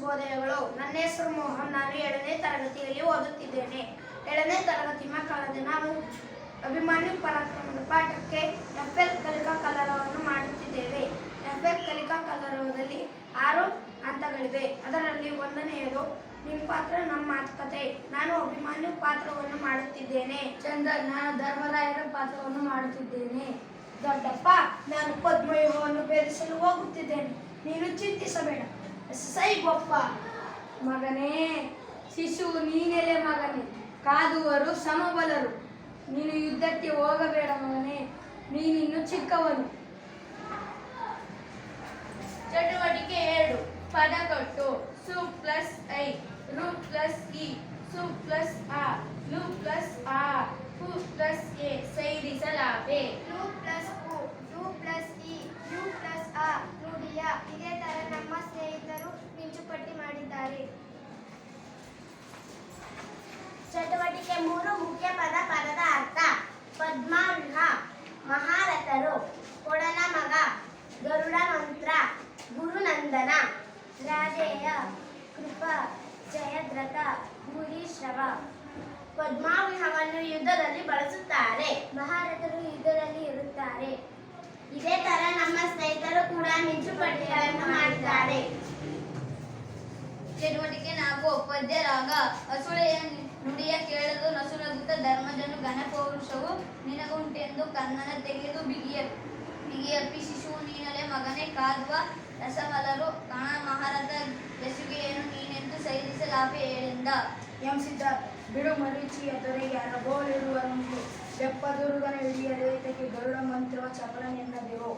ಶುಭೋದಯಗಳು. ನನ್ನ ಹೆಸರು ಮೋಹನ್. ನಾನು 7ನೇ ತರಗತಿಯಲ್ಲಿ ಓದುತ್ತಿದ್ದೇನೆ. 7ನೇ ತರಗತಿ ಮಕ್ಕಳಾದ ನಾವು ಅಭಿಮನ್ಯು ಪರಾಕ್ರಮದ ಪಾಠಕ್ಕೆ ಎಫ್ಎಲ್ ಕಲಿಕಾ ಕಲರವವನ್ನು ಮಾಡುತ್ತಿದ್ದೇವೆ. ಎಫ್ಎಲ್ ಕಲಿಕಾ ಕಲರವದಲ್ಲಿ 6 ಹಂತಗಳಿವೆ. ಅದರಲ್ಲಿ 1ನೆಯದು ನಿಮ್ಮ ಪಾತ್ರ ನಮ್ಮ ಮಾತುಕತೆ. ನಾನು ಅಭಿಮನ್ಯು ಪಾತ್ರವನ್ನು ಮಾಡುತ್ತಿದ್ದೇನೆ. ಚಂದನ್, ನಾನು ಧರ್ಮರಾಯರ ಪಾತ್ರವನ್ನು ಮಾಡುತ್ತಿದ್ದೇನೆ. ದೊಡ್ಡಪ್ಪ, ನಾನು ಪದ್ಮವ್ಯೂಹವನ್ನು ಭೇದಿಸಲು ಹೋಗುತ್ತಿದ್ದೇನೆ. ನೀನು ಚಿಂತಿಸಬೇಡ. ಸೈಗೊಪ್ಪ, ಮಗನೇ ಶಿಶು, ನೀನೆಲೆ ಮಗನೇ, ಕಾದುವರು ಸಮಬಲರು. ನೀನು ಯುದ್ಧಕ್ಕೆ ಹೋಗಬೇಡ ಮಗನೇ, ನೀನಿನ್ನು ಚಿಕ್ಕವನು. ಚಟುವಟಿಕೆ 2. ಪದಕಟ್ಟು. ಸು ಪ್ಲಸ್ ಐ, ರು ಪ್ಲಸ್ ಇ, ಸು ಪ್ಲಸ್ ಆ, ಲು ಪ್ಲಸ್ ಆ, ಹು ಪ್ಲಸ್ ಎ ಸೇರಿಸಲಾಪೆ. ಲು ಪ್ಲಸ್ ಉ, ಯು ಪ್ಲಸ್ ಇ, ಯು ಪ್ಲಸ್ ಆ, ನುಡಿಯ. ಇದೇ ತರ ನಮ್ಮ ಸ್ನೇಹಿತರು ಮಿಂಚುಪಟ್ಟಿ ಮಾಡಿದ್ದಾರೆ. ಚಟುವಟಿಕೆ 3. ಮುಖ್ಯ ಪದ. ಪದದ ಅರ್ಥ. ಪದ್ಮವ್ಯೂಹ, ಮಹಾರಥರು, ಕೊಡನ ಮಗ, ಗರುಡ ಮಂತ್ರ, ಗುರುನಂದನ, ರಾಧೇಯ, ಕೃಪ, ಜಯದ್ರಥ, ಭೂರಿಶ್ರವ. ಪದ್ಮವ್ಯೂಹವನ್ನು ಯುದ್ಧದಲ್ಲಿ ಬಳಸುತ್ತಾರೆ. ಮಹಾರಥರು ಯುದ್ಧದಲ್ಲಿ ಇರುತ್ತಾರೆ. ಇದೇ ತರ ನಮ್ಮ ಸ್ನೇಹಿತರು ಕೂಡ ಮಿಂಚುಪಟ್ಟಿಗಳನ್ನು ಮಾಡಿದ್ದಾರೆ. ಚಟುವಟಿಕೆ 4. ಪದ್ಯ ರಾಗ. ಅಸುಳೆಯ ನುಡಿಯ ಕೇಳದು ನಸುನಗುತ್ತ ಧರ್ಮಜನು ಘನಪೌರುಷವು ನಿನಗುಂಟೆಂದು ಕನ್ನನ ತೆಗೆದು ಬಿಗಿಯಪ್ಪಿ. ಶಿಶುವು ನೀನಲೆ ಮಗನೇ, ಕಾದುವ ರಸಮಲರು ಕಣ ಮಹಾರಥ ಬೆಸುಗೆಯನ್ನು ನೀನೆಂದು ಸೈರಿಸಲಾಪೆ ಏಳೆಂದ. ಎಂ ಸಿದ್ಧಾರ್ಥ, ಬಿಡು ಮರೀಚಿಯ ದೊರೆಗೆ ಅರಗೋಲಿರುವನುಂಟು, ಬೆಪ್ಪದುರುಗನ ಹಿಡಿಯಲೇತಕ್ಕೆ ಗರುಡ ಮಂತ್ರವ ಚಪಲನೆನ್ನದಿರೋ.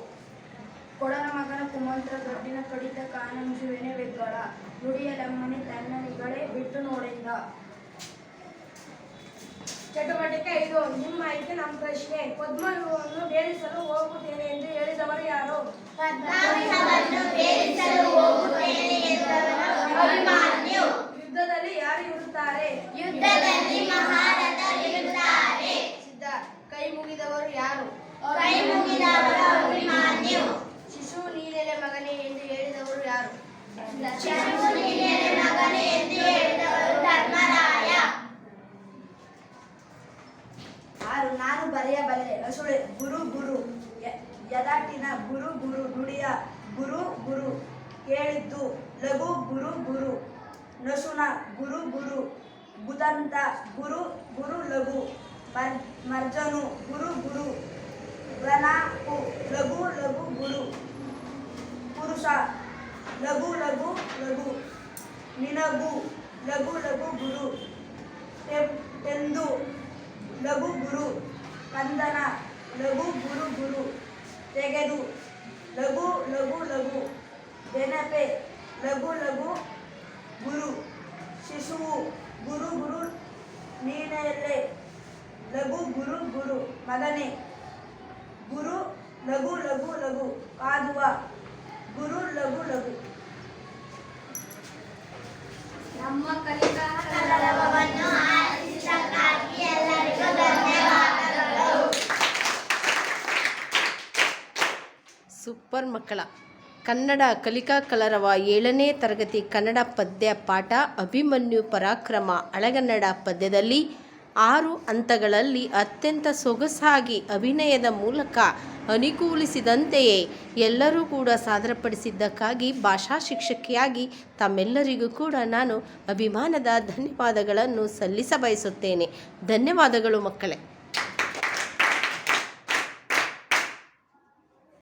ಕೊಡನ ಮಗನ ಕುಮಂತ್ರ ದೊಡ್ಡಿನ ಕಡಿತ ಕಾನಂಜುವೆನೆ ಬೆದ್ಗಳ, ನುಡಿಯಲೆಮ್ಮನೆ ತನ್ನನಿಗಳೇ ಬಿಟ್ಟು ನೋಡೆಂದ. ಚಟುವಟಿಕೆ 5. ನಿಮ್ಮ ಆಯ್ಕೆ ನಮ್ಮ ಪ್ರಶ್ನೆ. ಪದ್ಮವ್ಯೂಹವನ್ನು ಭೇದಿಸಲು ಹೋಗುತ್ತೇನೆ ಎಂದು ಹೇಳಿದವರು ಯಾರು? ಪದ್ಮವ್ಯೂಹವನ್ನು ಭೇದಿಸಲು ಹೋಗುತ್ತೇನೆ ಎಂದವರು ಅಭಿಮನ್ಯು. ಯುದ್ಧದಲ್ಲಿ ಯಾರು ಇರುತ್ತಾರೆ? ಯುದ್ಧದಲ್ಲಿ ಮಹಾರಥರು ಇರುತ್ತಾರೆ. ಸಿದ್ಧಾರ್ಥ, ಕೈ ಮುಗಿದವರು ಯಾರು? ಕೈ ಮುಗಿದವರು ಅಭಿಮನ್ಯು. ಶಿಶು ನೀನೆಲೆ ಮಗನೇ ಎಂದು ಹೇಳಿದವರು ಯಾರು? ಶಿಶು ನೀನೆಲೆ ಮಗನೇ ಎಂದು ಹೇಳಿದವರು ಧರ್ಮರಾಯ. 6. ನಾನು ಬರೆಯಬಲ್ಲೆ. ಅಸುಳೆ. ಗುರು ಗುರು, ಯದಾಟಿನ ಗುರು ಗುರು, ನುಡಿಯ ಗುರು ಗುರು, ಕೇಳಿದ್ದು ಲಘು ಗುರು ಗುರು, ನಸುನ ಗುರು ಗುರು, ಗುದಂತ ಗುರು ಗುರು, ಲಘು ಮರ್ಜನು ಗುರು ಗುರು, ಗಣಪು ಲಘು ಲಘು ಗುರು, ಪುರುಷ ಲಘು ಲಘು ಲಘು, ನಿನಗು ಲಘು ಲಘು ಗುರು, ಎಂದು ಲಘು ಗುರು, ಕಂದನ ಲಘು ಗುರು ಗುರು, ತೆಗೆದು ಲಘು ಲಘು ಲಘು, ಬೆನಪೆ ಲಘು ಲಘು ಗುರು, ಶಿಶುವು ಗುರು ಗುರು, ನೀನೆಲೆ ಲಘು ಗುರು ಗುರು, ಮಗನೇ ಗುರು ಲಘು ಲಘು ಲಘು, ಕಾದುವ ಗುರು ಲಘು ಲಘು. ನಮ್ಮ ಕಲಿಕಾ ಕಲರವವನ್ನು ಆಲಿಸಿದ್ದಕ್ಕಾಗಿ ಎಲ್ಲರಿಗೂ ಧನ್ಯವಾದಗಳು. ಸೂಪರ್ ಮಕ್ಕಳ. ಕನ್ನಡ ಕಲಿಕಾ ಕಲರವ 7ನೇ ತರಗತಿ ಕನ್ನಡ ಪದ್ಯ ಪಾಠ ಅಭಿಮನ್ಯು ಪರಾಕ್ರಮ ಹಳೆಗನ್ನಡ ಪದ್ಯದಲ್ಲಿ 6 ಹಂತಗಳಲ್ಲಿ ಅತ್ಯಂತ ಸೊಗಸಾಗಿ ಅಭಿನಯದ ಮೂಲಕ ಅನುಕೂಲಿಸಿದಂತೆಯೇ ಎಲ್ಲರೂ ಕೂಡ ಸಾದರಪಡಿಸಿದ್ದಕ್ಕಾಗಿ ಭಾಷಾ ಶಿಕ್ಷಕಿಯಾಗಿ ತಮ್ಮೆಲ್ಲರಿಗೂ ಕೂಡ ನಾನು ಅಭಿಮಾನದ ಧನ್ಯವಾದಗಳನ್ನು ಸಲ್ಲಿಸಬಯಸುತ್ತೇನೆ. ಧನ್ಯವಾದಗಳು ಮಕ್ಕಳೇ.